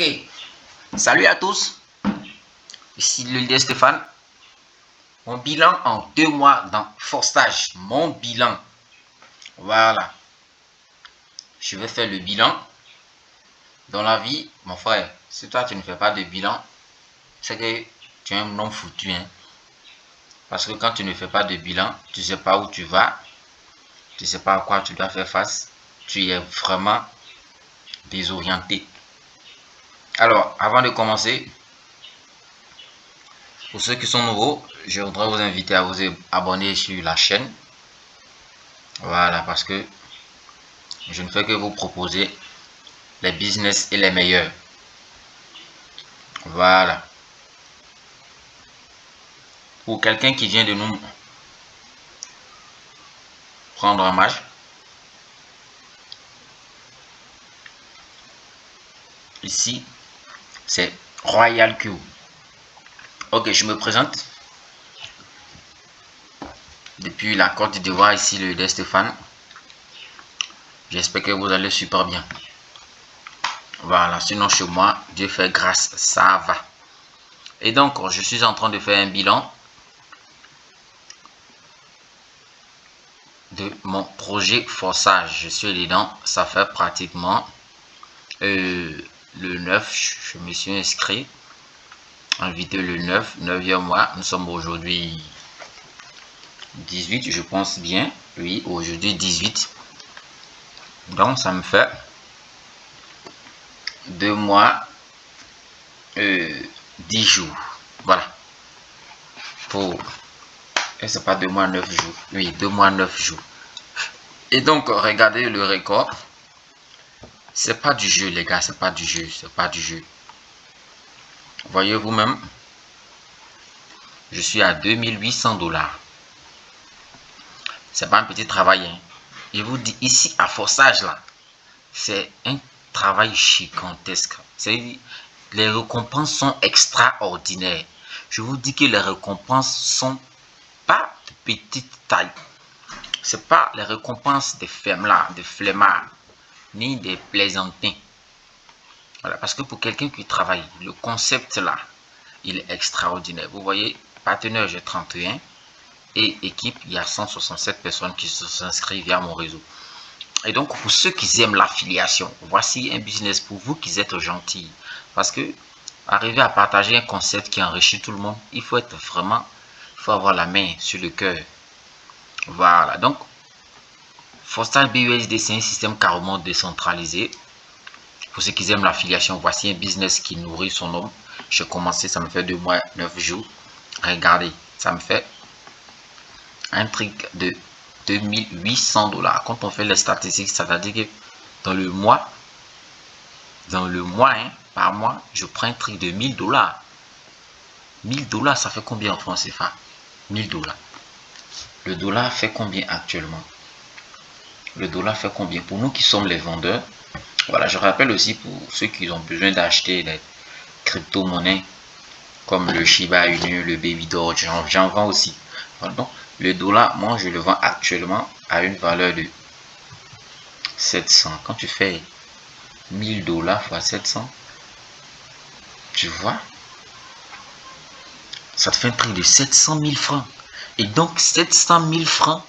Ok, salut à tous, ici le leader Stéphane. Mon bilan en 2 mois dans Forstage, mon bilan. Voilà, je vais faire le bilan. Dans la vie, mon frère, si toi tu ne fais pas de bilan, c'est que tu es un homme foutu. Parce que quand tu ne fais pas de bilan, tu ne sais pas où tu vas, tu ne sais pas à quoi tu dois faire face, tu es vraiment désorienté. Alors, avant de commencer, pour ceux qui sont nouveaux, je voudrais vous inviter à vous abonner sur la chaîne. Voilà, parce que je ne fais que vous proposer les business et les meilleurs. Voilà. Pour quelqu'un qui vient de nous prendre en marche, ici, c'est Royal Q. Ok, je me présente. Depuis la Côte d'Ivoire, ici le leader Stéphane. J'espère que vous allez super bien. Voilà, sinon chez moi, Dieu fait grâce, ça va. Et donc, je suis en train de faire un bilan de mon projet Forstage. Je suis dedans, ça fait pratiquement le 9, je me suis inscrit, invité le 9e mois. Nous sommes aujourd'hui 18, je pense bien. Oui, aujourd'hui 18. Donc, ça me fait 2 mois, 10 jours. Voilà. C'est pas 2 mois, 9 jours. Oui, 2 mois, 9 jours. Et donc, regardez le record. C'est pas du jeu, les gars. C'est pas du jeu. C'est pas du jeu. Voyez vous-même. Je suis à 2800 $. C'est pas un petit travail. Je vous dis, ici, à Forstage, là, c'est un travail gigantesque. Les récompenses sont extraordinaires. Je vous dis que les récompenses sont pas de petite taille. C'est pas les récompenses des femmes-là, des flemmards, ni des plaisantins. Voilà, parce que pour quelqu'un qui travaille, le concept là, il est extraordinaire. Vous voyez, partenaire, j'ai 31 et équipe, il y a 167 personnes qui se sont inscrites via mon réseau. Et donc, pour ceux qui aiment l'affiliation, voici un business pour vous qui êtes gentils. Parce que arriver à partager un concept qui enrichit tout le monde, il faut être vraiment, il faut avoir la main sur le cœur. Voilà, donc, Forstage BUSD, c'est un système carrément décentralisé. Pour ceux qui aiment l'affiliation, voici un business qui nourrit son homme. J'ai commencé, ça me fait 2 mois, 9 jours. Regardez, ça me fait un truc de 2800 $. Quand on fait les statistiques, ça veut dire que dans le mois, par mois, je prends un truc de 1000 $. 1000 $, ça fait combien en francs CFA? 1000 $. Le dollar fait combien actuellement? Le dollar fait combien? Pour nous qui sommes les vendeurs, voilà, je rappelle aussi pour ceux qui ont besoin d'acheter des crypto-monnaies comme le Shiba Inu, le Baby Doge, j'en vends aussi. Voilà, donc, le dollar, moi je le vends actuellement à une valeur de 700. Quand tu fais 1000 $ fois 700, tu vois, ça te fait un prix de 700 000 francs. Et donc 700 000 francs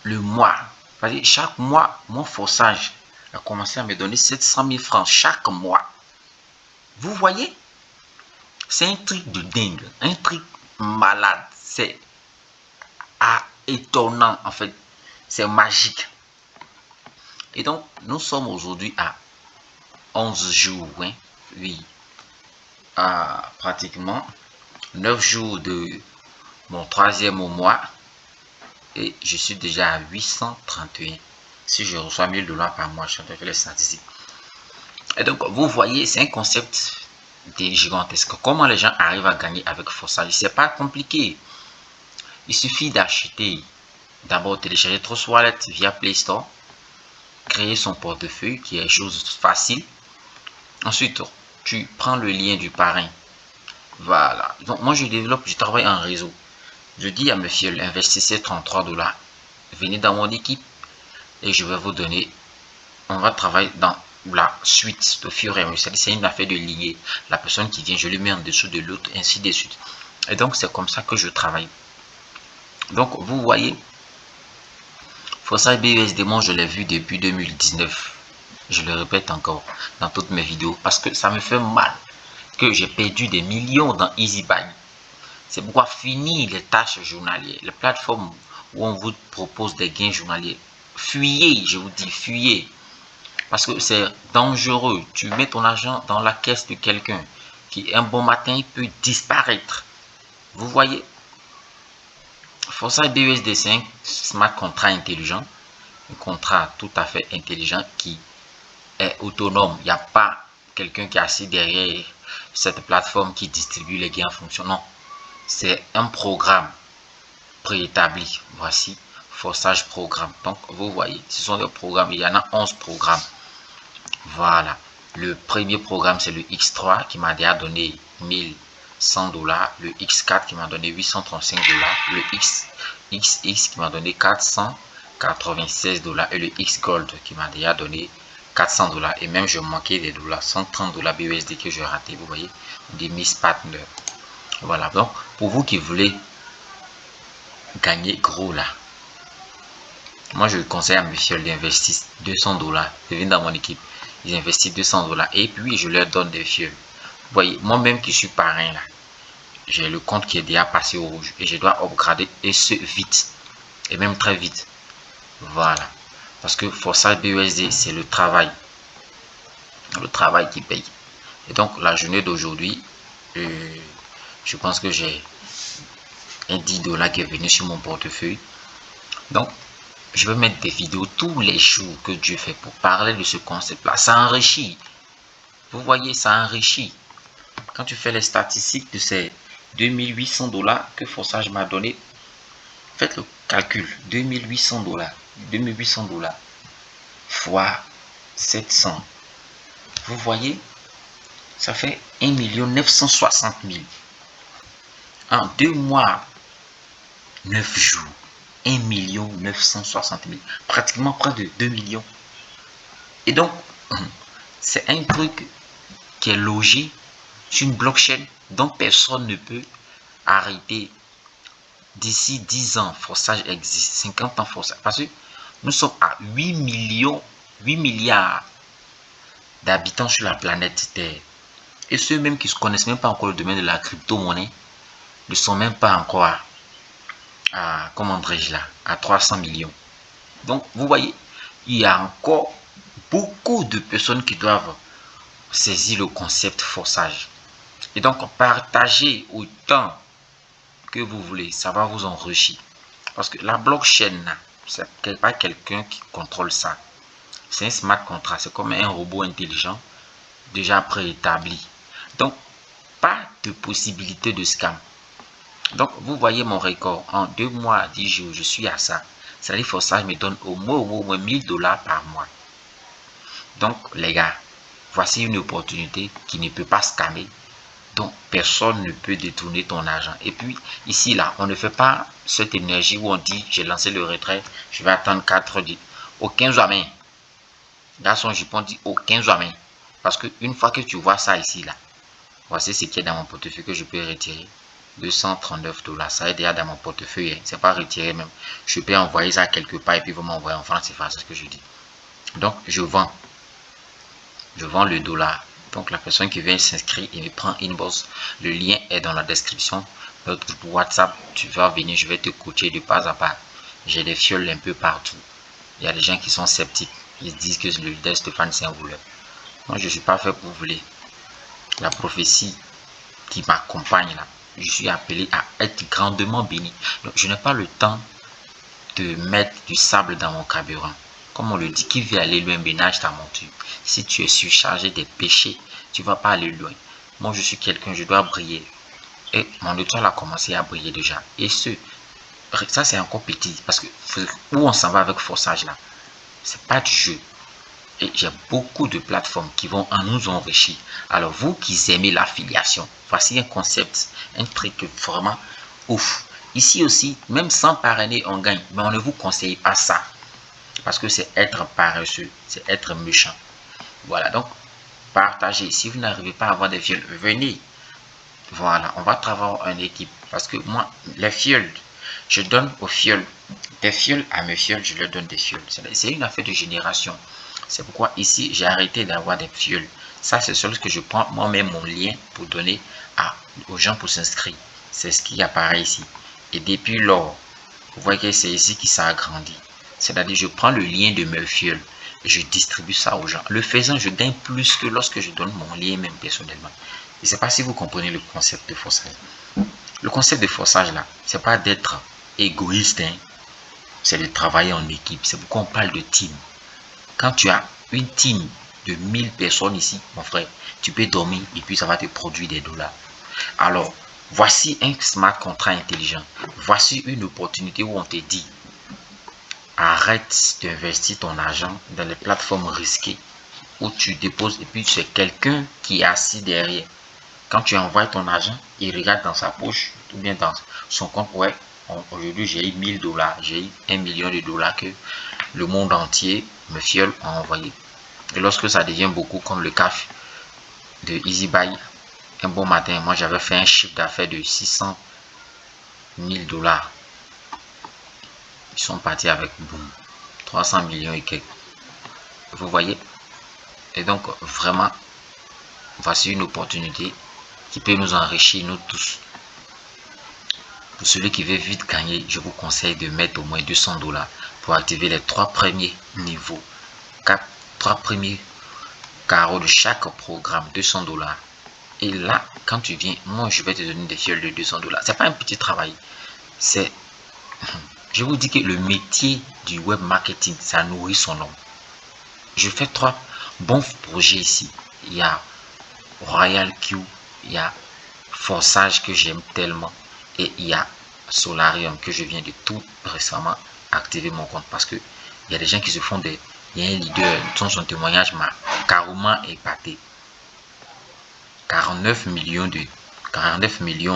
le mois. Chaque mois, mon Forstage a commencé à me donner 700 000 francs chaque mois. Vous voyez? C'est un truc de dingue, un truc malade. C'est étonnant en fait. C'est magique. Et donc, nous sommes aujourd'hui à 11 jours. Oui. À pratiquement 9 jours de mon 3e mois. Et je suis déjà à 831. Si je reçois 1000 $ par mois, je suis en train de faire les statistiques. Et donc, vous voyez, c'est un concept gigantesque. Comment les gens arrivent à gagner avec Forstage? C'est pas compliqué. Il suffit d'acheter, d'abord télécharger Trust Wallet via Play Store, créer son portefeuille, qui est chose facile. Ensuite, tu prends le lien du parrain. Voilà. Donc, moi, je travaille en réseau. Je dis à mes filles, investissez 33 $. Venez dans mon équipe et je vais vous donner. On va travailler dans la suite au fur et à mesure. C'est une affaire de lier. La personne qui vient, je le mets en dessous de l'autre, ainsi de suite. Et donc, c'est comme ça que je travaille. Donc, vous voyez, Foresight BUSD, moi, je l'ai vu depuis 2019. Je le répète encore dans toutes mes vidéos parce que ça me fait mal que j'ai perdu des millions dans EasyBuy. C'est pourquoi fini les tâches journalières, les plateformes où on vous propose des gains journaliers. Fuyez, je vous dis, fuyez. Parce que c'est dangereux. Tu mets ton argent dans la caisse de quelqu'un qui, un bon matin, peut disparaître. Vous voyez, Foresight BUSD, c'est un smart contract intelligent. Un contrat tout à fait intelligent qui est autonome. Il n'y a pas quelqu'un qui est assis derrière cette plateforme qui distribue les gains en fonction. Non, c'est un programme préétabli. Voici Forçage Programme. Donc, vous voyez, ce sont des programmes. Il y en a 11 programmes. Voilà. Le premier programme, c'est le X3 qui m'a déjà donné 1100 $. Le X4 qui m'a donné 835 $. Le XX qui m'a donné 496 $. Et le X Gold qui m'a déjà donné 400 $. Et même, je manquais des dollars. 130 $ BUSD que j'ai raté. Vous voyez, des Miss Partner. Voilà. Donc, pour vous qui voulez gagner gros là, moi je conseille à monsieur d'investir 200 $. Ils viennent dans mon équipe, ils investissent 200 $ et puis je leur donne des fioles. Vous voyez, moi-même qui suis parrain là, j'ai le compte qui est déjà passé au rouge et je dois upgrader et ce vite et même très vite. Voilà, parce que Foresight BUSD c'est le travail qui paye. Et donc la journée d'aujourd'hui, je pense que j'ai un 10 $ qui est venu sur mon portefeuille. Donc je vais mettre des vidéos tous les jours que Dieu fait pour parler de ce concept-là. Ça enrichit. Vous voyez, ça enrichit. Quand tu fais les statistiques de ces 2800 $ que Forçage m'a donné, faites le calcul. 2800 $. 2800 $ fois 700. Vous voyez, ça fait 1 960 000. En 2 mois, 9 jours. 1 960 000. Pratiquement près de 2 millions. Et donc, c'est un truc qui est logé sur une blockchain dont personne ne peut arrêter. D'ici 10 ans, Forçage existe. 50 ans, Forçage. Parce que nous sommes à 8 milliards d'habitants sur la planète Terre. Et ceux même qui ne connaissent même pas encore le domaine de la crypto-monnaie ne sont même pas encore comment dirais-je là, à 300 millions. Donc, vous voyez, il y a encore beaucoup de personnes qui doivent saisir le concept Forçage. Et donc, partagez autant que vous voulez. Ça va vous enrichir. Parce que la blockchain, c'est pas quelqu'un qui contrôle ça. C'est un smart contract. C'est comme un robot intelligent déjà préétabli. Donc, pas de possibilité de scam. Donc, vous voyez mon record. En 2 mois, 10 jours, je suis à ça. C'est-à-dire Forçage me donne au moins 1000 $ par mois. Donc, les gars, voici une opportunité qui ne peut pas scammer. Donc, personne ne peut détourner ton argent. Et puis, ici, là, on ne fait pas cette énergie où on dit, j'ai lancé le retrait, je vais attendre 4 10. Aucun jamais. Garçon jupon dit, aucun jamais. Parce qu'une fois que tu vois ça ici, là, voici ce qui est dans mon portefeuille que je peux retirer. 239 $. Ça est déjà dans mon portefeuille. C'est pas retiré même. Je peux envoyer ça quelque part et puis vous m'envoyez en France. C'est ce que je dis. Donc, je vends le dollar. Donc la personne qui vient s'inscrire, il me prend inbox. Le lien est dans la description. Notre groupe WhatsApp, tu vas venir, je vais te coacher de pas à pas. J'ai des fioles un peu partout. Il y a des gens qui sont sceptiques. Ils se disent que le leader Stéphane c'est un voleur. Moi, je ne suis pas fait pour voler. La prophétie qui m'accompagne là, je suis appelé à être grandement béni. Donc, je n'ai pas le temps de mettre du sable dans mon carburant. Comme on le dit, qui veut aller loin ménage ta monture. Si tu es surchargé des péchés, tu ne vas pas aller loin. Moi, je suis quelqu'un, je dois briller. Et mon étoile a commencé à briller déjà. Et ça, c'est encore petit. Parce que où on s'en va avec Forçage là, c'est pas du jeu. Et j'ai beaucoup de plateformes qui vont en nous enrichir. Alors, vous qui aimez l'affiliation, voici un concept, un truc vraiment ouf. Ici aussi, même sans parrainer, on gagne. Mais on ne vous conseille pas ça. Parce que c'est être paresseux, c'est être méchant. Voilà, donc partagez. Si vous n'arrivez pas à avoir des fioles, venez. Voilà, on va travailler en équipe. Parce que moi, les fioles, je donne aux fioles. Des fioles à mes fioles, je leur donne des fioles. C'est une affaire de génération. C'est pourquoi ici, j'ai arrêté d'avoir des fioles. Ça, c'est ce que je prends moi-même mon lien pour donner aux gens pour s'inscrire. C'est ce qui apparaît ici. Et depuis lors, vous voyez que c'est ici qui s'agrandit. C'est-à-dire, je prends le lien de mes fioles et je distribue ça aux gens. Le faisant, je gagne plus que lorsque je donne mon lien même personnellement. Je ne sais pas si vous comprenez le concept de forçage. Le concept de forçage là, c'est pas d'être égoïste, hein. C'est de travailler en équipe. C'est pourquoi on parle de team. Quand tu as une team de 1000 personnes ici, mon frère, tu peux dormir et puis ça va te produire des dollars. Alors, voici un smart contract intelligent. Voici une opportunité où on te dit, arrête d'investir ton argent dans les plateformes risquées où tu déposes et puis c'est quelqu'un qui est assis derrière. Quand tu envoies ton argent, il regarde dans sa poche ou bien dans son compte. Ouais, aujourd'hui j'ai eu 1000 dollars, j'ai eu 1 million de dollars que le monde entier, me fiole, a envoyé. Et lorsque ça devient beaucoup, comme le cas de EasyBuy, un bon matin, moi j'avais fait un chiffre d'affaires de 600 000 dollars. Ils sont partis avec boum, 300 millions et quelques. Vous voyez? Et donc, vraiment, voici une opportunité qui peut nous enrichir, nous tous. Pour celui qui veut vite gagner, je vous conseille de mettre au moins 200 dollars pour activer les 3 premiers niveaux. 3 premiers carreaux de chaque programme, 200 dollars. Et là, quand tu viens, moi, je vais te donner des fioles de 200 dollars. C'est pas un petit travail. C'est, je vous dis que le métier du web marketing, ça nourrit son homme. Je fais 3 bons projets ici. Il y a Royal Q, il y a Forçage que j'aime tellement et il y a Solarium que je viens de tout récemment activer mon compte parce que il y a des gens qui se font des... Il y a un leader, son témoignage m'a carrément épaté. 49 millions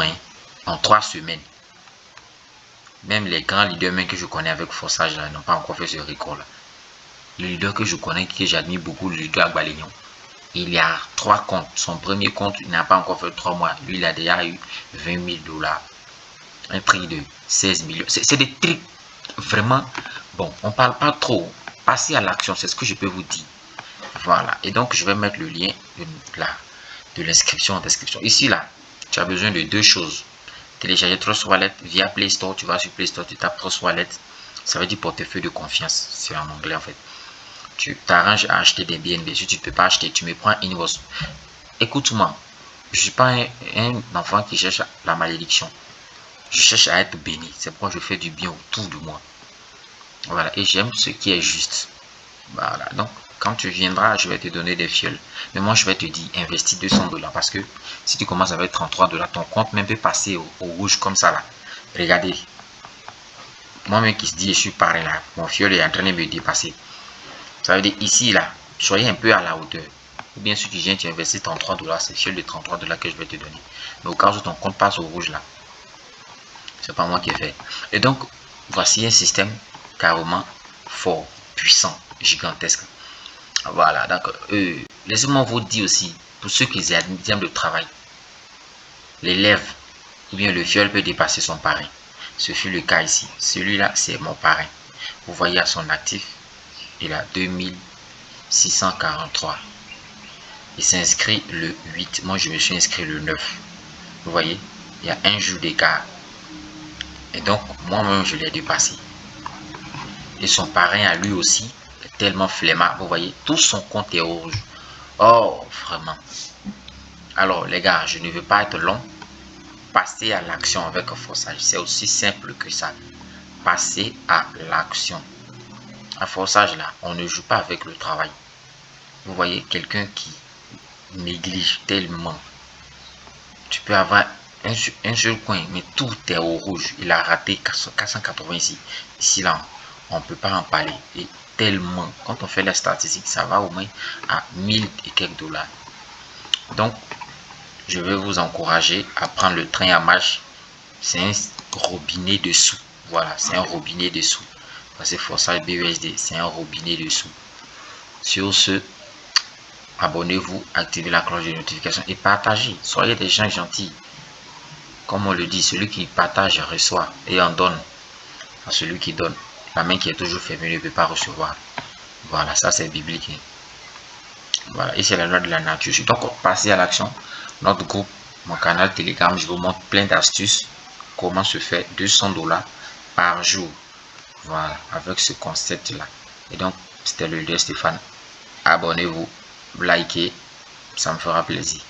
hein, en 3 semaines. Même les grands leaders même que je connais avec Forçage là n'ont pas encore fait ce record là. Le leader que je connais, que j'admire beaucoup, le leader Balignon, il y a 3 comptes. Son premier compte, il n'a pas encore fait 3 mois. Lui, il a déjà eu 20 000 dollars. Un prix de 16 millions. C'est des trucs vraiment... Bon, on ne parle pas trop. Passez à l'action, c'est ce que je peux vous dire. Voilà. Et donc, je vais mettre le lien de l'inscription en description. Ici, là, tu as besoin de 2 choses. Télécharger Trust Wallet via Play Store. Tu vas sur Play Store, tu tapes Trust Wallet. Ça veut dire portefeuille de confiance. C'est en anglais, en fait. Tu t'arranges à acheter des BNB. Si tu ne peux pas acheter, tu me prends Invoice. Écoute-moi, je ne suis pas un enfant qui cherche la malédiction. Je cherche à être béni. C'est pourquoi je fais du bien autour de moi. Voilà. Et j'aime ce qui est juste. Voilà. Donc, quand tu viendras, je vais te donner des fioles. Mais moi, je vais te dire, investis 200 dollars. Parce que si tu commences avec 33 dollars, ton compte même peut passer au rouge comme ça là. Regardez. Moi-même qui se dit, je suis pareil là. Mon fiole est en train de me dépasser. Ça veut dire ici là, soyez un peu à la hauteur. Ou bien si tu viens, tu investis 33 dollars, c'est fiole de 33 dollars que je vais te donner. Mais au cas où ton compte passe au rouge là, c'est pas moi qui ai fait. Et donc, voici un système carrément fort, puissant, gigantesque. Voilà, donc, laissez-moi vous dire aussi, pour ceux qui aiment le travail, l'élève ou bien le fiole peut dépasser son parrain. Ce fut le cas ici. Celui-là, c'est mon parrain. Vous voyez à son actif, il a 2643. Il s'inscrit le 8. Moi, je me suis inscrit le 9. Vous voyez, il y a un jour d'écart. Et donc, moi-même, je l'ai dépassé. Et son parrain à lui aussi est tellement flemmard. Vous voyez, tout son compte est rouge. Oh, vraiment. Alors, les gars, je ne veux pas être long. Passez à l'action avec Forçage. C'est aussi simple que ça. Passez à l'action. À Forçage, là, on ne joue pas avec le travail. Vous voyez, quelqu'un qui néglige tellement. Tu peux avoir un seul coin, mais tout est au rouge. Il a raté 480 ici. Ici, là, on ne peut pas en parler. Et tellement, quand on fait la statistique, ça va au moins à 1000 et quelques dollars. Donc, je vais vous encourager à prendre le train à marche. C'est un robinet de sous. Voilà, c'est un robinet de sous. C'est Forçage BUSD, c'est un robinet de sous. Sur ce, abonnez-vous, activez la cloche de notification et partagez. Soyez des gens gentils. Comme on le dit, celui qui partage reçoit et en donne à celui qui donne. La main qui est toujours fermée ne peut pas recevoir. Voilà, ça c'est biblique. Voilà, et c'est la loi de la nature. Donc, passer à l'action. Notre groupe, mon canal Telegram, je vous montre plein d'astuces. Comment se faire 200 $ par jour. Voilà, avec ce concept-là. Et donc, c'était le leader Stéphane. Abonnez-vous, likez, ça me fera plaisir.